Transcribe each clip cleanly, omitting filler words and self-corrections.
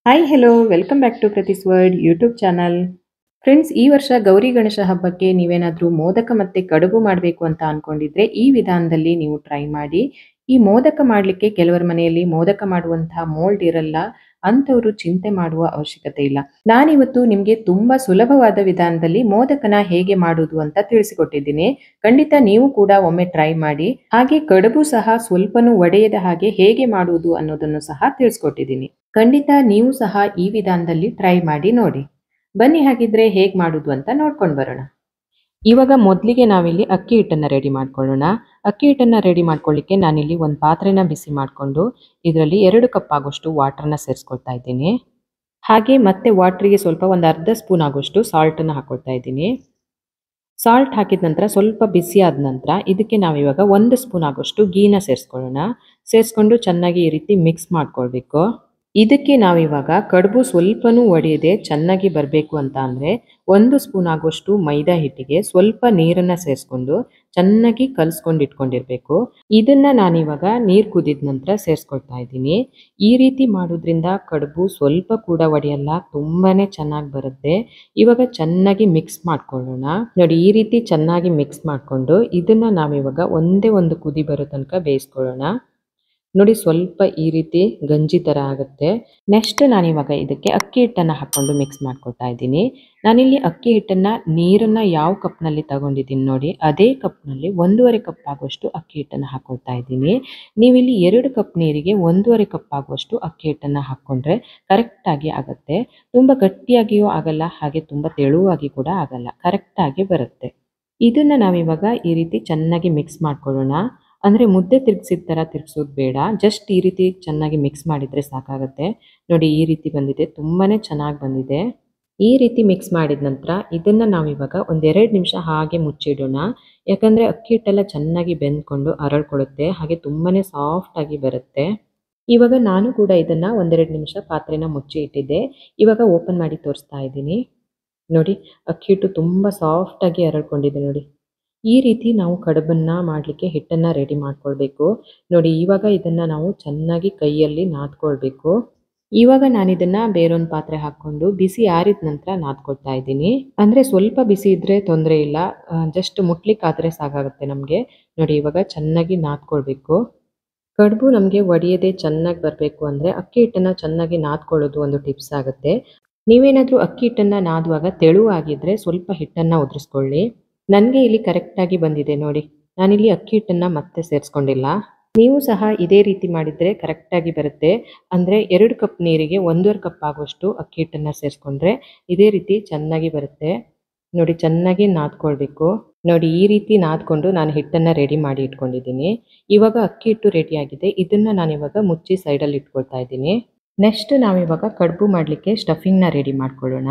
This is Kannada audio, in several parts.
Hi hello welcome back to Prathi's world YouTube channel. Friends, ಈ ವರ್ಷ ಗೌರಿ ಗಣೇಶ ಹಬ್ಬಕ್ಕೆ ನೀವೇನಾದರೂ ಮೋದಕ ಮತ್ತೆ ಕಡುಬು ಮಾಡಬೇಕು ಅಂತ ಅನ್ಕೊಂಡಿದ್ರೆ ಈ ವಿಧಾನದಲ್ಲಿ ನೀವು ಟ್ರೈ ಮಾಡಿ. ಈ ಮೋದಕ ಮಾಡಲಿಕ್ಕೆ ಕೆಲವರ ಮನೆಯಲ್ಲಿ ಮೋದಕ ಮಾಡುವಂತಹ ಮೋಲ್ಡ್ ಇರಲ್ಲ, ಅಂಥವರು ಚಿಂತೆ ಮಾಡುವ ಅವಶ್ಯಕತೆ ಇಲ್ಲ. ನಾನಿವತ್ತು ನಿಮಗೆ ತುಂಬಾ ಸುಲಭವಾದ ವಿಧಾನದಲ್ಲಿ ಮೋದಕನ ಹೇಗೆ ಮಾಡುವುದು ಅಂತ ತಿಳಿಸಿಕೊಟ್ಟಿದ್ದೀನಿ. ಖಂಡಿತ ನೀವು ಕೂಡ ಒಮ್ಮೆ ಟ್ರೈ ಮಾಡಿ. ಹಾಗೆ ಕಡುಬು ಸಹ ಸ್ವಲ್ಪನೂ ಒಡೆಯದ ಹಾಗೆ ಹೇಗೆ ಮಾಡುವುದು ಅನ್ನೋದನ್ನು ಸಹ ತಿಳಿಸ್ಕೊಟ್ಟಿದ್ದೀನಿ. ಖಂಡಿತ ನೀವು ಸಹ ಈ ವಿಧಾನದಲ್ಲಿ ಟ್ರೈ ಮಾಡಿ ನೋಡಿ. ಬನ್ನಿ ಹಾಗಿದ್ರೆ ಹೇಗೆ ಮಾಡುವುದು ಅಂತ ನೋಡ್ಕೊಂಡು ಬರೋಣ. ಇವಾಗ ಮೊದಲಿಗೆ ನಾವಿಲ್ಲಿ ಅಕ್ಕಿ ಹಿಟ್ಟನ್ನು ರೆಡಿ ಮಾಡ್ಕೊಳ್ಳೋಣ. ಅಕ್ಕಿ ಹಿಟ್ಟನ್ನು ರೆಡಿ ಮಾಡ್ಕೊಳ್ಳಿಕ್ಕೆ ನಾನಿಲ್ಲಿ ಒಂದು ಪಾತ್ರೆನ ಬಿಸಿ ಮಾಡಿಕೊಂಡು ಇದರಲ್ಲಿ 2 ಕಪ್ ಆಗೋಷ್ಟು ವಾಟರ್ನ ಸೇರಿಸ್ಕೊಳ್ತಾ ಇದ್ದೀನಿ. ಹಾಗೆ ಮತ್ತೆ ವಾಟ್ರಿಗೆ ಸ್ವಲ್ಪ ಒಂದು ಅರ್ಧ ಸ್ಪೂನ್ ಆಗೋಷ್ಟು ಸಾಲ್ಟನ್ನು ಹಾಕೊಳ್ತಾ ಇದ್ದೀನಿ. ಸಾಲ್ಟ್ ಹಾಕಿದ ನಂತರ ಸ್ವಲ್ಪ ಬಿಸಿ ಆದ ನಂತರ ಇದಕ್ಕೆ ನಾವಿವಾಗ 1 ಸ್ಪೂನ್ ಆಗೋಷ್ಟು ಗೀನ ಸೇರಿಸ್ಕೊಳ್ಳೋಣ. ಸೇರಿಸ್ಕೊಂಡು ಚೆನ್ನಾಗಿ ಈ ರೀತಿ ಮಿಕ್ಸ್ ಮಾಡ್ಕೊಳ್ಬೇಕು. ಇದಕ್ಕೆ ನಾವಿವಾಗ ಕಡುಬು ಸ್ವಲ್ಪನೂ ಒಡೆಯದೆ ಚೆನ್ನಾಗಿ ಬರಬೇಕು ಅಂತ ಅಂದರೆ 1 ಸ್ಪೂನ್ ಆಗೋಷ್ಟು ಮೈದಾ ಹಿಟ್ಟಿಗೆ ಸ್ವಲ್ಪ ನೀರನ್ನು ಸೇರಿಸ್ಕೊಂಡು ಚೆನ್ನಾಗಿ ಕಲಿಸ್ಕೊಂಡು ಇಟ್ಕೊಂಡಿರಬೇಕು. ಇದನ್ನು ನಾನಿವಾಗ ನೀರು ಕುದಿದ ನಂತರ ಸೇರಿಸ್ಕೊಳ್ತಾ ಇದ್ದೀನಿ. ಈ ರೀತಿ ಮಾಡೋದ್ರಿಂದ ಕಡುಬು ಸ್ವಲ್ಪ ಕೂಡ ಒಡೆಯಲ್ಲ, ತುಂಬಾ ಚೆನ್ನಾಗಿ ಬರುತ್ತೆ. ಇವಾಗ ಚೆನ್ನಾಗಿ ಮಿಕ್ಸ್ ಮಾಡ್ಕೊಳ್ಳೋಣ. ನೋಡಿ, ಈ ರೀತಿ ಚೆನ್ನಾಗಿ ಮಿಕ್ಸ್ ಮಾಡಿಕೊಂಡು ಇದನ್ನು ನಾವಿವಾಗ ಒಂದೇ ಒಂದು ಕುದಿ ಬರೋ ತನಕ ಬೇಯಿಸ್ಕೊಳ್ಳೋಣ. ನೋಡಿ, ಸ್ವಲ್ಪ ಈ ರೀತಿ ಗಂಜಿ ಥರ ಆಗುತ್ತೆ. ನೆಕ್ಸ್ಟ್ ನಾನಿವಾಗ ಇದಕ್ಕೆ ಅಕ್ಕಿ ಹಿಟ್ಟನ್ನು ಹಾಕ್ಕೊಂಡು ಮಿಕ್ಸ್ ಮಾಡ್ಕೊಳ್ತಾ ಇದ್ದೀನಿ. ನಾನಿಲ್ಲಿ ಅಕ್ಕಿ ಹಿಟ್ಟನ್ನು ನೀರನ್ನು ಯಾವ ಕಪ್ನಲ್ಲಿ ತಗೊಂಡಿದ್ದೀನಿ ನೋಡಿ, ಅದೇ ಕಪ್ನಲ್ಲಿ 1.5 ಕಪ್ ಆಗುವಷ್ಟು ಅಕ್ಕಿ ಹಿಟ್ಟನ್ನು ಹಾಕ್ಕೊಳ್ತಾ ಇದ್ದೀನಿ. ನೀವಿಲ್ಲಿ 2 ಕಪ್ ನೀರಿಗೆ 1.5 ಕಪ್ ಆಗುವಷ್ಟು ಅಕ್ಕಿ ಹಿಟ್ಟನ್ನು ಹಾಕ್ಕೊಂಡ್ರೆ ಕರೆಕ್ಟಾಗಿ ಆಗುತ್ತೆ. ತುಂಬ ಗಟ್ಟಿಯಾಗಿಯೂ ಆಗಲ್ಲ, ಹಾಗೆ ತುಂಬ ತೆಳುವಾಗಿ ಕೂಡ ಆಗಲ್ಲ, ಕರೆಕ್ಟಾಗಿ ಬರುತ್ತೆ. ಇದನ್ನು ನಾವಿವಾಗ ಈ ರೀತಿ ಚೆನ್ನಾಗಿ ಮಿಕ್ಸ್ ಮಾಡ್ಕೊಳ್ಳೋಣ. ಅಂದರೆ ಮುದ್ದೆ ತಿರುಗಿಸಿದ ಥರ ತಿರುಗಿಸೋದು ಬೇಡ, ಜಸ್ಟ್ ಈ ರೀತಿ ಚೆನ್ನಾಗಿ ಮಿಕ್ಸ್ ಮಾಡಿದರೆ ಸಾಕಾಗುತ್ತೆ. ನೋಡಿ, ಈ ರೀತಿ ಬಂದಿದೆ, ತುಂಬಾ ಚೆನ್ನಾಗಿ ಬಂದಿದೆ. ಈ ರೀತಿ ಮಿಕ್ಸ್ ಮಾಡಿದ ನಂತರ ಇದನ್ನು ನಾವಿವಾಗ ಒಂದು 2 ನಿಮಿಷ ಹಾಗೆ ಮುಚ್ಚಿಡೋಣ. ಯಾಕಂದರೆ ಅಕ್ಕಿ ಹಿಟ್ಟೆಲ್ಲ ಚೆನ್ನಾಗಿ ಬೆಂದ್ಕೊಂಡು ಅರಳ್ಕೊಳ್ಳುತ್ತೆ, ಹಾಗೆ ತುಂಬಾ ಸಾಫ್ಟಾಗಿ ಬರುತ್ತೆ. ಇವಾಗ ನಾನು ಕೂಡ ಇದನ್ನು 1-2 ನಿಮಿಷ ಪಾತ್ರೆನ ಮುಚ್ಚಿ ಇಟ್ಟಿದ್ದೆ. ಇವಾಗ ಓಪನ್ ಮಾಡಿ ತೋರಿಸ್ತಾ ಇದ್ದೀನಿ. ನೋಡಿ, ಅಕ್ಕಿ ಹಿಟ್ಟು ತುಂಬ ಸಾಫ್ಟಾಗಿ ಅರಳ್ಕೊಂಡಿದೆ ನೋಡಿ. ಈ ರೀತಿ ನಾವು ಕಡುಬನ್ನು ಮಾಡಲಿಕ್ಕೆ ಹಿಟ್ಟನ್ನು ರೆಡಿ ಮಾಡ್ಕೊಳ್ಬೇಕು. ನೋಡಿ, ಇವಾಗ ಇದನ್ನು ನಾವು ಚೆನ್ನಾಗಿ ಕೈಯಲ್ಲಿ ನಾದ್ಕೊಳ್ಬೇಕು. ಇವಾಗ ನಾನಿದನ್ನು ಬೇರೊಂದು ಪಾತ್ರೆ ಹಾಕ್ಕೊಂಡು ಬಿಸಿ ಆರಿದ ನಂತರ ನಾದ್ಕೊಳ್ತಾ ಇದ್ದೀನಿ. ಅಂದರೆ ಸ್ವಲ್ಪ ಬಿಸಿ ಇದ್ದರೆ ತೊಂದರೆ ಇಲ್ಲ, ಜಸ್ಟ್ ಮುಟ್ಲಿಕ್ಕಾದರೆ ಸಾಕಾಗುತ್ತೆ ನಮಗೆ. ನೋಡಿ, ಇವಾಗ ಚೆನ್ನಾಗಿ ನಾದ್ಕೊಳ್ಬೇಕು. ಕಡುಬು ನಮಗೆ ಒಡೆಯದೆ ಚೆನ್ನಾಗಿ ಬರಬೇಕು ಅಂದರೆ ಅಕ್ಕಿ ಹಿಟ್ಟನ್ನು ಚೆನ್ನಾಗಿ ನಾದ್ಕೊಳ್ಳೋದು ಒಂದು ಟಿಪ್ಸ್ ಆಗುತ್ತೆ. ನೀವೇನಾದರೂ ಅಕ್ಕಿ ಹಿಟ್ಟನ್ನು ನಾದುವಾಗ ತೆಳುವಾಗಿದ್ದರೆ ಸ್ವಲ್ಪ ಹಿಟ್ಟನ್ನು ಉದುರಿಸ್ಕೊಳ್ಳಿ. ನನಗೆ ಇಲ್ಲಿ ಕರೆಕ್ಟಾಗಿ ಬಂದಿದೆ ನೋಡಿ. ನಾನಿಲ್ಲಿ ಅಕ್ಕಿ ಹಿಟ್ಟನ್ನು ಮತ್ತೆ ಸೇರಿಸ್ಕೊಂಡಿಲ್ಲ. ನೀವು ಸಹ ಇದೇ ರೀತಿ ಮಾಡಿದರೆ ಕರೆಕ್ಟಾಗಿ ಬರುತ್ತೆ. ಅಂದರೆ 2 ಕಪ್ ನೀರಿಗೆ 1.5 ಕಪ್ ಆಗುವಷ್ಟು ಅಕ್ಕಿ ಹಿಟ್ಟನ್ನು ಸೇರಿಸ್ಕೊಂಡ್ರೆ ಇದೇ ರೀತಿ ಚೆನ್ನಾಗಿ ಬರುತ್ತೆ. ನೋಡಿ, ಚೆನ್ನಾಗಿ ನಾದ್ಕೊಳ್ಬೇಕು. ನೋಡಿ, ಈ ರೀತಿ ನಾದ್ಕೊಂಡು ನಾನು ಹಿಟ್ಟನ್ನು ರೆಡಿ ಮಾಡಿ ಇಟ್ಕೊಂಡಿದ್ದೀನಿ. ಇವಾಗ ಅಕ್ಕಿ ಹಿಟ್ಟು ರೆಡಿಯಾಗಿದೆ. ಇದನ್ನು ನಾನಿವಾಗ ಮುಚ್ಚಿ ಸೈಡಲ್ಲಿ ಇಟ್ಕೊಳ್ತಾ ಇದ್ದೀನಿ. ನೆಕ್ಸ್ಟ್ ನಾವಿವಾಗ ಕಡುಬು ಮಾಡಲಿಕ್ಕೆ ಸ್ಟಫಿಂಗ್ನ ರೆಡಿ ಮಾಡ್ಕೊಳ್ಳೋಣ.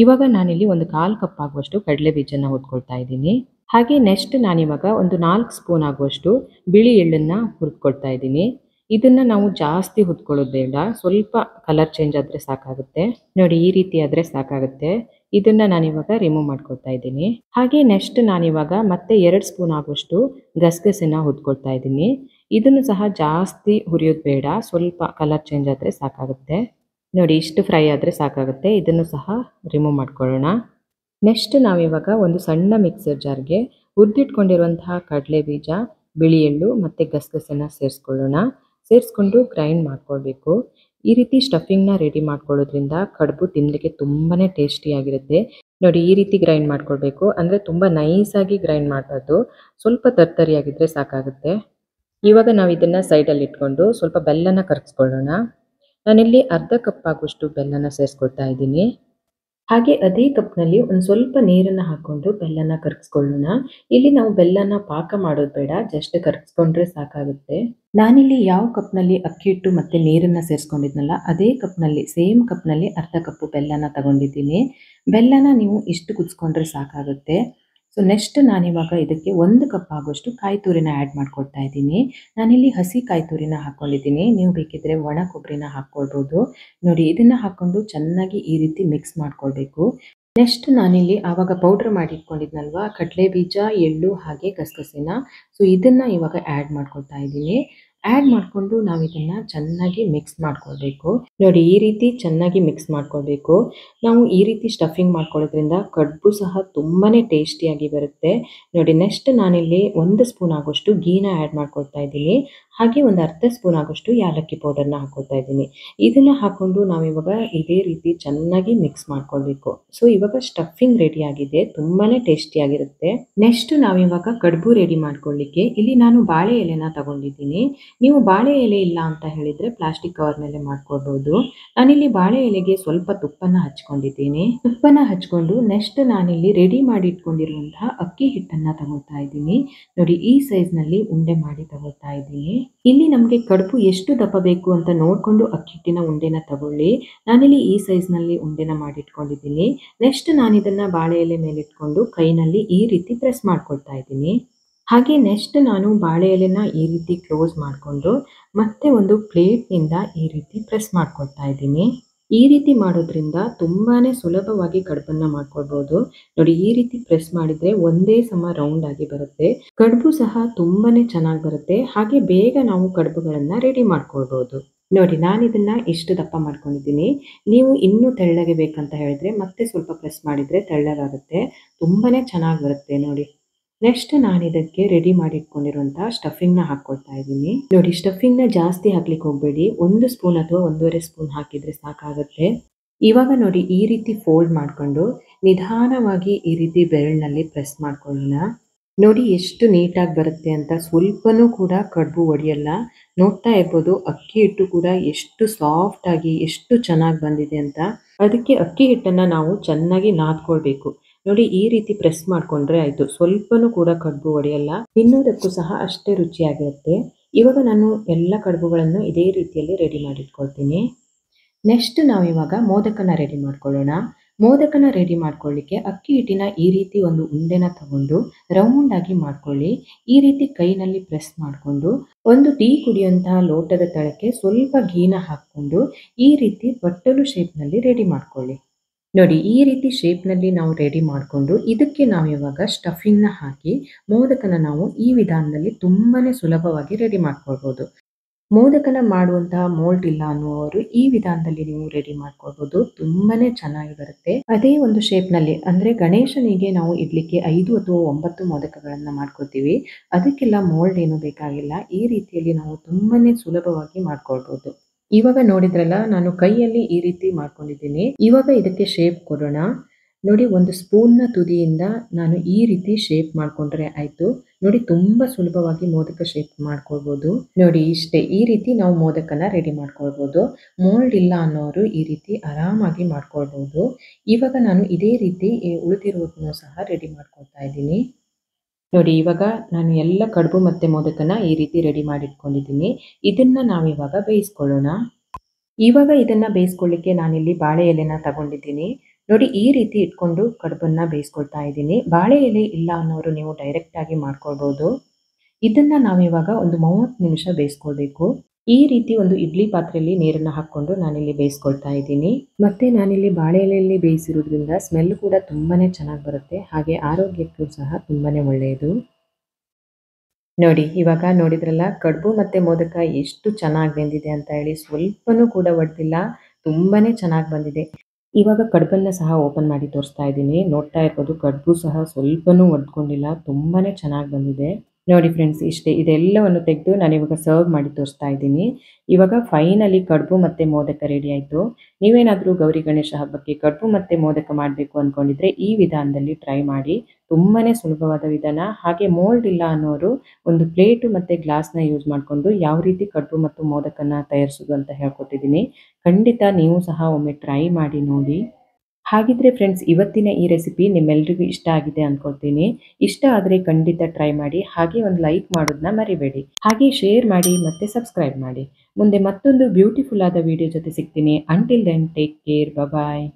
ಇವಾಗ ನಾನಿಲ್ಲಿ ಒಂದು 1/4 ಕಪ್ ಆಗುವಷ್ಟು ಕಡಲೆ ಬೀಜನ ಹೊತ್ಕೊಳ್ತಾ ಇದ್ದೀನಿ. ಹಾಗೆ ನೆಕ್ಸ್ಟ್ ನಾನಿವಾಗ ಒಂದು 4 ಸ್ಪೂನ್ ಆಗುವಷ್ಟು ಬಿಳಿ ಎಳ್ಳನ್ನು ಹುರಿದ್ಕೊಳ್ತಾ ಇದ್ದೀನಿ. ಇದನ್ನು ನಾವು ಜಾಸ್ತಿ ಹುರ್ಕೊಳ್ಳೋದು ಬೇಡ, ಸ್ವಲ್ಪ ಕಲರ್ ಚೇಂಜ್ ಆದರೆ ಸಾಕಾಗುತ್ತೆ. ನೋಡಿ, ಈ ರೀತಿ ಆದರೆ ಸಾಕಾಗುತ್ತೆ. ಇದನ್ನು ನಾನಿವಾಗ ರಿಮೂವ್ ಮಾಡ್ಕೊಳ್ತಾ ಇದ್ದೀನಿ. ಹಾಗೆ ನೆಕ್ಸ್ಟ್ ನಾನಿವಾಗ ಮತ್ತೆ 2 ಸ್ಪೂನ್ ಆಗುವಷ್ಟು ಗಸಗಸೆನ ಹುರ್ಕೊಳ್ತಾ ಇದ್ದೀನಿ. ಇದನ್ನು ಸಹ ಜಾಸ್ತಿ ಹುರಿಯೋದು ಬೇಡ, ಸ್ವಲ್ಪ ಕಲರ್ ಚೇಂಜ್ ಆದರೆ ಸಾಕಾಗುತ್ತೆ. ನೋಡಿ, ಇಷ್ಟು ಫ್ರೈ ಆದರೆ ಸಾಕಾಗುತ್ತೆ. ಇದನ್ನು ಸಹ ರಿಮೂವ್ ಮಾಡ್ಕೊಳ್ಳೋಣ. ನೆಕ್ಸ್ಟ್ ನಾವಿವಾಗ ಒಂದು ಸಣ್ಣ ಮಿಕ್ಸರ್ ಜಾರ್ಗೆ ಹುರಿದಿಟ್ಕೊಂಡಿರುವಂತಹ ಕಡಲೆ ಬೀಜ, ಬಿಳಿ ಎಳ್ಳು ಮತ್ತು ಗಸಗಸೆನ ಸೇರಿಸ್ಕೊಳ್ಳೋಣ. ಸೇರಿಸ್ಕೊಂಡು ಗ್ರೈಂಡ್ ಮಾಡ್ಕೊಳ್ಬೇಕು. ಈ ರೀತಿ ಸ್ಟಫಿಂಗ್ನ ರೆಡಿ ಮಾಡ್ಕೊಳ್ಳೋದ್ರಿಂದ ಕಡುಬು ತಿನ್ನಲಿಕ್ಕೆ ತುಂಬಾ ಟೇಸ್ಟಿಯಾಗಿರುತ್ತೆ. ನೋಡಿ, ಈ ರೀತಿ ಗ್ರೈಂಡ್ ಮಾಡ್ಕೊಳ್ಬೇಕು. ಅಂದರೆ ತುಂಬ ನೈಸಾಗಿ ಗ್ರೈಂಡ್ ಮಾಡಬಾರ್ದು, ಸ್ವಲ್ಪ ತರ್ತರಿಯಾಗಿದ್ದರೆ ಸಾಕಾಗುತ್ತೆ. ಇವಾಗ ನಾವು ಇದನ್ನು ಸೈಡಲ್ಲಿ ಇಟ್ಕೊಂಡು ಸ್ವಲ್ಪ ಬೆಲ್ಲನ ಕರಗಿಸ್ಕೊಳ್ಳೋಣ. ನಾನಿಲ್ಲಿ ಅರ್ಧ ಕಪ್ ಆಗುವಷ್ಟು ಬೆಲ್ಲನ ಸೇರಿಸ್ಕೊಳ್ತಾ ಇದ್ದೀನಿ. ಹಾಗೆ ಅದೇ ಕಪ್ನಲ್ಲಿ ಒಂದು ಸ್ವಲ್ಪ ನೀರನ್ನು ಹಾಕ್ಕೊಂಡು ಬೆಲ್ಲನ ಕರಗಿಸ್ಕೊಳ್ಳೋಣ. ಇಲ್ಲಿ ನಾವು ಬೆಲ್ಲನ ಪಾಕ ಮಾಡೋದು ಬೇಡ, ಜಸ್ಟ್ ಕರಗಿಸ್ಕೊಂಡ್ರೆ ಸಾಕಾಗುತ್ತೆ. ನಾನಿಲ್ಲಿ ಯಾವ ಕಪ್ನಲ್ಲಿ ಅಕ್ಕಿ ಹಿಟ್ಟು ಮತ್ತು ನೀರನ್ನು ಸೇರಿಸ್ಕೊಂಡಿದ್ನಲ್ಲ ಅದೇ ಕಪ್ನಲ್ಲಿ, ಸೇಮ್ ಕಪ್ನಲ್ಲಿ ಅರ್ಧ ಕಪ್ಪು ಬೆಲ್ಲನ ತಗೊಂಡಿದ್ದೀನಿ. ಬೆಲ್ಲನ ನೀವು ಇಷ್ಟು ಕುದಿಸ್ಕೊಂಡ್ರೆ ಸಾಕಾಗುತ್ತೆ. ಸೊ ನೆಕ್ಸ್ಟ್ ನಾನಿವಾಗ ಇದಕ್ಕೆ 1 ಕಪ್ ಆಗುವಷ್ಟು ಕಾಯಿ ತುರಿನ ಆ್ಯಡ್ ಮಾಡ್ಕೊಳ್ತಾ ಇದ್ದೀನಿ. ನಾನಿಲ್ಲಿ ಹಸಿ ಕಾಯಿ ತುರಿನ ಹಾಕ್ಕೊಂಡಿದ್ದೀನಿ, ನೀವು ಬೇಕಿದ್ದರೆ ಒಣ ಕೊಬ್ಬರಿನ ಹಾಕ್ಕೊಳ್ಬೋದು. ನೋಡಿ, ಇದನ್ನು ಹಾಕ್ಕೊಂಡು ಚೆನ್ನಾಗಿ ಈ ರೀತಿ ಮಿಕ್ಸ್ ಮಾಡ್ಕೊಳ್ಬೇಕು. ನೆಕ್ಸ್ಟ್ ನಾನಿಲ್ಲಿ ಆವಾಗ ಪೌಡ್ರ್ ಮಾಡಿ ಇಟ್ಕೊಂಡಿದ್ನಲ್ವ ಕಡಲೆ ಬೀಜ, ಎಳ್ಳು ಹಾಗೆ ಗಸಗಸೆನ, ಸೊ ಇದನ್ನು ಇವಾಗ ಆ್ಯಡ್ ಮಾಡ್ಕೊಳ್ತಾ ಇದ್ದೀನಿ. ಆ್ಯಡ್ ಮಾಡಿಕೊಂಡು ನಾವು ಇದನ್ನು ಚೆನ್ನಾಗಿ ಮಿಕ್ಸ್ ಮಾಡ್ಕೊಳ್ಬೇಕು. ನೋಡಿ ಈ ರೀತಿ ಚೆನ್ನಾಗಿ ಮಿಕ್ಸ್ ಮಾಡ್ಕೊಳ್ಬೇಕು. ನಾವು ಈ ರೀತಿ ಸ್ಟಫಿಂಗ್ ಮಾಡ್ಕೊಳ್ಳೋದ್ರಿಂದ ಕಡುಬು ಸಹ ತುಂಬಾ ಟೇಸ್ಟಿಯಾಗಿ ಬರುತ್ತೆ. ನೋಡಿ ನೆಕ್ಸ್ಟ್ ನಾನಿಲ್ಲಿ 1 ಸ್ಪೂನ್ ಆಗೋಷ್ಟು ಗೀನ ಆ್ಯಡ್ ಮಾಡ್ಕೊಳ್ತಾ ಇದ್ದೀನಿ. ಹಾಗೆ ಒಂದು ಅರ್ಧ ಸ್ಪೂನ್ ಆಗೋಷ್ಟು ಯಾಲಕ್ಕಿ ಪೌಡರ್ನ ಹಾಕೊಳ್ತಾ ಇದ್ದೀನಿ. ಇದನ್ನು ಹಾಕ್ಕೊಂಡು ನಾವಿವಾಗ ಇದೇ ರೀತಿ ಚೆನ್ನಾಗಿ ಮಿಕ್ಸ್ ಮಾಡ್ಕೊಳ್ಬೇಕು. ಸೊ ಇವಾಗ ಸ್ಟಫಿಂಗ್ ರೆಡಿ ಆಗಿದೆ, ತುಂಬಾ ಟೇಸ್ಟಿಯಾಗಿರುತ್ತೆ. ನೆಕ್ಸ್ಟ್ ನಾವಿವಾಗ ಕಡುಬು ರೆಡಿ ಮಾಡ್ಕೊಳ್ಳಿಕ್ಕೆ ಇಲ್ಲಿ ನಾನು ಬಾಳೆ ಎಲೆನ ತಗೊಂಡಿದ್ದೀನಿ. ನೀವು ಬಾಳೆ ಎಲೆ ಇಲ್ಲ ಅಂತ ಹೇಳಿದರೆ ಪ್ಲಾಸ್ಟಿಕ್ ಕವರ್ ಮೇಲೆ ಮಾಡ್ಕೊಳ್ಬೋದು. ನಾನಿಲ್ಲಿ ಬಾಳೆ ಎಲೆಗೆ ಸ್ವಲ್ಪ ತುಪ್ಪನ ಹಚ್ಕೊಂಡಿದ್ದೀನಿ. ತುಪ್ಪನ ಹಚ್ಕೊಂಡು ನೆಕ್ಸ್ಟ್ ನಾನಿಲ್ಲಿ ರೆಡಿ ಮಾಡಿ ಇಟ್ಕೊಂಡಿರುವಂತಹ ಅಕ್ಕಿ ಹಿಟ್ಟನ್ನು ತಗೊಳ್ತಾ ಇದ್ದೀನಿ. ನೋಡಿ ಈ ಸೈಜ್ನಲ್ಲಿ ಉಂಡೆ ಮಾಡಿ ತಗೊಳ್ತಾ ಇದ್ದೀನಿ. ಇಲ್ಲಿ ನಮಗೆ ಕಡುಬು ಎಷ್ಟು ದಪ್ಪ ಬೇಕು ಅಂತ ನೋಡಿಕೊಂಡು ಅಕ್ಕಿ ಹಿಟ್ಟಿನ ಉಂಡೆನ ತಗೊಳ್ಳಿ. ನಾನಿಲ್ಲಿ ಈ ಸೈಜ್ನಲ್ಲಿ ಉಂಡೆನ ಮಾಡಿ ಇಟ್ಕೊಂಡಿದ್ದೀನಿ. ನೆಕ್ಸ್ಟ್ ನಾನು ಇದನ್ನು ಬಾಳೆ ಎಲೆ ಮೇಲೆ ಇಟ್ಕೊಂಡು ಕೈನಲ್ಲಿ ಈ ರೀತಿ ಪ್ರೆಸ್ ಮಾಡ್ಕೊಳ್ತಾ ಇದ್ದೀನಿ. ಹಾಗೆ ನೆಕ್ಸ್ಟ್ ನಾನು ಬಾಳೆ ಎಲೆನ ಈ ರೀತಿ ಕ್ಲೋಸ್ ಮಾಡಿಕೊಂಡು ಮತ್ತೆ ಒಂದು ಪ್ಲೇಟ್ನಿಂದ ಈ ರೀತಿ ಪ್ರೆಸ್ ಮಾಡ್ಕೊಳ್ತಾ ಇದ್ದೀನಿ. ಈ ರೀತಿ ಮಾಡೋದ್ರಿಂದ ತುಂಬಾ ಸುಲಭವಾಗಿ ಕಡುಬನ್ನು ಮಾಡ್ಕೊಳ್ಬೋದು. ನೋಡಿ ಈ ರೀತಿ ಪ್ರೆಸ್ ಮಾಡಿದರೆ ಒಂದೇ ಸಮ ರೌಂಡ್ ಆಗಿ ಬರುತ್ತೆ. ಕಡುಬು ಸಹ ತುಂಬಾ ಚೆನ್ನಾಗಿ ಬರುತ್ತೆ. ಹಾಗೆ ಬೇಗ ನಾವು ಕಡುಬುಗಳನ್ನು ರೆಡಿ ಮಾಡ್ಕೊಳ್ಬೋದು. ನೋಡಿ ನಾನು ಇದನ್ನು ಇಷ್ಟು ದಪ್ಪ ಮಾಡ್ಕೊಂಡಿದ್ದೀನಿ. ನೀವು ಇನ್ನೂ ತೆಳ್ಳಗೆ ಬೇಕಂತ ಹೇಳಿದ್ರೆ ಮತ್ತೆ ಸ್ವಲ್ಪ ಪ್ರೆಸ್ ಮಾಡಿದರೆ ತೆಳ್ಳಗಾಗುತ್ತೆ. ತುಂಬಾ ಚೆನ್ನಾಗಿ ಬರುತ್ತೆ ನೋಡಿ. ನೆಕ್ಸ್ಟ್ ನಾನು ಇದಕ್ಕೆ ರೆಡಿ ಮಾಡಿ ಇಟ್ಕೊಂಡಿರುವಂಥ ಸ್ಟಫಿಂಗ್ನ ಹಾಕ್ಕೊಳ್ತಾ ಇದ್ದೀನಿ. ನೋಡಿ ಸ್ಟಫಿಂಗ್ನ ಜಾಸ್ತಿ ಹಾಕ್ಲಿಕ್ಕೆ ಹೋಗಬೇಡಿ, 1 ಸ್ಪೂನ್ ಅಥವಾ 1.5 ಸ್ಪೂನ್ ಹಾಕಿದರೆ ಸಾಕಾಗುತ್ತೆ. ಇವಾಗ ನೋಡಿ ಈ ರೀತಿ ಫೋಲ್ಡ್ ಮಾಡಿಕೊಂಡು ನಿಧಾನವಾಗಿ ಈ ರೀತಿ ಬೆರಳಿನಲ್ಲಿ ಪ್ರೆಸ್ ಮಾಡ್ಕೊಳ್ಳೋಣ. ನೋಡಿ ಎಷ್ಟು ನೀಟಾಗಿ ಬರುತ್ತೆ ಅಂತ, ಸ್ವಲ್ಪನೂ ಕೂಡ ಕಡುಬು ಒಡೆಯಲ್ಲ. ನೋಡ್ತಾ ಇರ್ಬೋದು ಅಕ್ಕಿ ಹಿಟ್ಟು ಕೂಡ ಎಷ್ಟು ಸಾಫ್ಟ್ ಆಗಿ ಎಷ್ಟು ಚೆನ್ನಾಗಿ ಬಂದಿದೆ ಅಂತ. ಅದಕ್ಕೆ ಅಕ್ಕಿ ಹಿಟ್ಟನ್ನು ನಾವು ಚೆನ್ನಾಗಿ ನಾದ್ಕೊಳ್ಬೇಕು. ನೋಡಿ ಈ ರೀತಿ ಪ್ರೆಸ್ ಮಾಡಿಕೊಂಡ್ರೆ ಆಯಿತು, ಸ್ವಲ್ಪನೂ ಕೂಡ ಕಡುಬು ಒಡೆಯಲ್ಲ. ತಿನ್ನೋದಕ್ಕೂ ಸಹ ಅಷ್ಟೇ ರುಚಿಯಾಗಿರುತ್ತೆ. ಇವಾಗ ನಾನು ಎಲ್ಲ ಕಡುಬುಗಳನ್ನು ಇದೇ ರೀತಿಯಲ್ಲಿ ರೆಡಿ ಮಾಡಿಟ್ಕೊಳ್ತೀನಿ. ನೆಕ್ಸ್ಟ್ ನಾವಿವಾಗ ಮೋದಕನ ರೆಡಿ ಮಾಡ್ಕೊಳ್ಳೋಣ. ಮೋದಕನ ರೆಡಿ ಮಾಡ್ಕೊಳ್ಳಿಕ್ಕೆ ಅಕ್ಕಿ ಹಿಟ್ಟಿನ ಈ ರೀತಿ ಒಂದು ಉಂಡೆನ ತಗೊಂಡು ರೌಂಡ್ ಆಗಿ ಮಾಡ್ಕೊಳ್ಳಿ. ಈ ರೀತಿ ಕೈನಲ್ಲಿ ಪ್ರೆಸ್ ಮಾಡಿಕೊಂಡು ಒಂದು ಟೀ ಕುಡಿಯುವಂತಹ ಲೋಟದ ತಳಕ್ಕೆ ಸ್ವಲ್ಪ ಗೀನ ಹಾಕ್ಕೊಂಡು ಈ ರೀತಿ ಬಟ್ಟಲು ಶೇಪ್ನಲ್ಲಿ ರೆಡಿ ಮಾಡ್ಕೊಳ್ಳಿ. ನೋಡಿ ಈ ರೀತಿ ಶೇಪ್ನಲ್ಲಿ ನಾವು ರೆಡಿ ಮಾಡಿಕೊಂಡು ಇದಕ್ಕೆ ನಾವು ಇವಾಗ ಸ್ಟಫಿಂಗ್ನ ಹಾಕಿ ಮೋದಕನ ನಾವು ಈ ವಿಧಾನದಲ್ಲಿ ತುಂಬಾ ಸುಲಭವಾಗಿ ರೆಡಿ ಮಾಡ್ಕೊಳ್ಬೋದು. ಮೋದಕನ ಮಾಡುವಂತಹ ಮೋಲ್ಡ್ ಇಲ್ಲ ಅನ್ನುವರು ಈ ವಿಧಾನದಲ್ಲಿ ನೀವು ರೆಡಿ ಮಾಡ್ಕೊಳ್ಬೋದು. ತುಂಬಾ ಚೆನ್ನಾಗಿ ಬರುತ್ತೆ. ಅದೇ ಒಂದು ಶೇಪ್ನಲ್ಲಿ ಅಂದರೆ ಗಣೇಶನಿಗೆ ನಾವು ಇಡ್ಲಿಕ್ಕೆ 5 ಅಥವಾ 9 ಮೋದಕಗಳನ್ನು ಮಾಡ್ಕೊಳ್ತೀವಿ. ಅದಕ್ಕೆಲ್ಲ ಮೋಲ್ಡ್ ಏನು ಬೇಕಾಗಿಲ್ಲ. ಈ ರೀತಿಯಲ್ಲಿ ನಾವು ತುಂಬಾ ಸುಲಭವಾಗಿ ಮಾಡ್ಕೊಳ್ಬೋದು. ಇವಾಗ ನೋಡಿದ್ರಲ್ಲ ನಾನು ಕೈಯಲ್ಲಿ ಈ ರೀತಿ ಮಾಡ್ಕೊಂಡಿದ್ದೀನಿ. ಇವಾಗ ಇದಕ್ಕೆ ಶೇಪ್ ಕೊಡೋಣ. ನೋಡಿ ಒಂದು ಸ್ಪೂನ್ನ ತುದಿಯಿಂದ ನಾನು ಈ ರೀತಿ ಶೇಪ್ ಮಾಡ್ಕೊಂಡ್ರೆ ಆಯಿತು. ನೋಡಿ ತುಂಬ ಸುಲಭವಾಗಿ ಮೋದಕ ಶೇಪ್ ಮಾಡ್ಕೊಳ್ಬೋದು. ನೋಡಿ ಇಷ್ಟೇ, ಈ ರೀತಿ ನಾವು ಮೋದಕನ ರೆಡಿ ಮಾಡ್ಕೊಳ್ಬೋದು. ಮೋಲ್ಡ್ ಇಲ್ಲ ಅನ್ನೋರು ಈ ರೀತಿ ಆರಾಮಾಗಿ ಮಾಡ್ಕೊಳ್ಬೋದು. ಇವಾಗ ನಾನು ಇದೇ ರೀತಿ ಉಳಿದಿರೋದನ್ನು ಸಹ ರೆಡಿ ಮಾಡ್ಕೊಳ್ತಾ ಇದ್ದೀನಿ. ನೋಡಿ ಇವಾಗ ನಾನು ಎಲ್ಲ ಕಡುಬು ಮತ್ತು ಮೋದಕನ ಈ ರೀತಿ ರೆಡಿ ಮಾಡಿಟ್ಕೊಂಡಿದ್ದೀನಿ. ಇದನ್ನು ನಾವಿವಾಗ ಬೇಯಿಸ್ಕೊಳ್ಳೋಣ. ಇವಾಗ ಇದನ್ನು ಬೇಯಿಸ್ಕೊಳ್ಳಿಕ್ಕೆ ನಾನಿಲ್ಲಿ ಬಾಳೆ ಎಲೆನ ತಗೊಂಡಿದ್ದೀನಿ. ನೋಡಿ ಈ ರೀತಿ ಇಟ್ಕೊಂಡು ಕಡುಬನ್ನು ಬೇಯಿಸ್ಕೊಳ್ತಾ ಇದ್ದೀನಿ. ಬಾಳೆ ಎಲೆ ಇಲ್ಲ ಅನ್ನೋರು ನೀವು ಡೈರೆಕ್ಟಾಗಿ ಮಾಡ್ಕೊಳ್ಬೋದು. ಇದನ್ನು ನಾವಿವಾಗ ಒಂದು 30 ನಿಮಿಷ ಬೇಯಿಸ್ಕೊಳ್ಬೇಕು. ಈ ರೀತಿ ಒಂದು ಇಡ್ಲಿ ಪಾತ್ರೆಯಲ್ಲಿ ನೀರನ್ನು ಹಾಕ್ಕೊಂಡು ನಾನಿಲ್ಲಿ ಬೇಯಿಸ್ಕೊಳ್ತಾ ಇದ್ದೀನಿ. ಮತ್ತು ನಾನಿಲ್ಲಿ ಬಾಳೆ ಎಲೆಯಲ್ಲಿ ಬೇಯಿಸಿರೋದ್ರಿಂದ ಸ್ಮೆಲ್ ಕೂಡ ತುಂಬಾ ಚೆನ್ನಾಗಿ ಬರುತ್ತೆ. ಹಾಗೆ ಆರೋಗ್ಯಕ್ಕೂ ಸಹ ತುಂಬಾ ಒಳ್ಳೆಯದು. ನೋಡಿ ಇವಾಗ ನೋಡಿದ್ರಲ್ಲ ಕಡುಬು ಮತ್ತು ಮೋದಕ ಎಷ್ಟು ಚೆನ್ನಾಗಿ ಬೆಂದಿದೆ ಅಂತ ಹೇಳಿ, ಸ್ವಲ್ಪನೂ ಕೂಡ ಒಡೆದಿಲ್ಲ, ತುಂಬಾ ಚೆನ್ನಾಗಿ ಬಂದಿದೆ. ಇವಾಗ ಕಡುಬನ್ನು ಸಹ ಓಪನ್ ಮಾಡಿ ತೋರಿಸ್ತಾ ಇದ್ದೀನಿ. ನೋಡ್ತಾ ಇರ್ಬೋದು ಕಡುಬು ಸಹ ಸ್ವಲ್ಪನೂ ಒಡ್ಕೊಂಡಿಲ್ಲ, ತುಂಬಾ ಚೆನ್ನಾಗಿ ಬಂದಿದೆ. ನೋಡಿ ಫ್ರೆಂಡ್ಸ್ ಇಷ್ಟೇ, ಇದೆಲ್ಲವನ್ನು ತೆಗೆದು ನಾನಿವಾಗ ಸರ್ವ್ ಮಾಡಿ ತೋರಿಸ್ತಾ ಇದ್ದೀನಿ. ಇವಾಗ ಫೈನಲಿ ಕಡುಬು ಮತ್ತು ಮೋದಕ ರೆಡಿ ಆಯಿತು. ನೀವೇನಾದರೂ ಗೌರಿ ಗಣೇಶ ಹಬ್ಬಕ್ಕೆ ಕಡುಬು ಮತ್ತು ಮೋದಕ ಮಾಡಬೇಕು ಅಂದ್ಕೊಂಡಿದ್ರೆ ಈ ವಿಧಾನದಲ್ಲಿ ಟ್ರೈ ಮಾಡಿ. ತುಂಬಾ ಸುಲಭವಾದ ವಿಧಾನ. ಹಾಗೆ ಮೋಲ್ಡ್ ಇಲ್ಲ ಅನ್ನೋರು ಒಂದು ಪ್ಲೇಟು ಮತ್ತು ಗ್ಲಾಸ್ನ ಯೂಸ್ ಮಾಡಿಕೊಂಡು ಯಾವ ರೀತಿ ಕಡುಬು ಮತ್ತು ಮೋದಕನ ತಯಾರಿಸೋದು ಅಂತ ಹೇಳ್ಕೊಟ್ಟಿದ್ದೀನಿ. ಖಂಡಿತ ನೀವು ಸಹ ಒಮ್ಮೆ ಟ್ರೈ ಮಾಡಿ ನೋಡಿ. ಹಾಗಿದ್ರೆ ಫ್ರೆಂಡ್ಸ್ ಇವತ್ತಿನ ಈ ರೆಸಿಪಿ ನಿಮ್ಮೆಲ್ಲರಿಗೂ ಇಷ್ಟ ಆಗಿದೆ ಅಂದ್ಕೊಳ್ತೀನಿ. ಇಷ್ಟ ಆದರೆ ಖಂಡಿತ ಟ್ರೈ ಮಾಡಿ. ಹಾಗೆ ಒಂದು ಲೈಕ್ ಮಾಡೋದನ್ನ ಮರಿಬೇಡಿ. ಹಾಗೆ ಶೇರ್ ಮಾಡಿ ಮತ್ತು ಸಬ್ಸ್ಕ್ರೈಬ್ ಮಾಡಿ. ಮುಂದೆ ಮತ್ತೊಂದು ಬ್ಯೂಟಿಫುಲ್ ಆದ ವಿಡಿಯೋ ಜೊತೆ ಸಿಗ್ತೀನಿ. ಅಂಟಿಲ್ ದೆನ್ ಟೇಕ್ ಕೇರ್, ಬಾಯ್.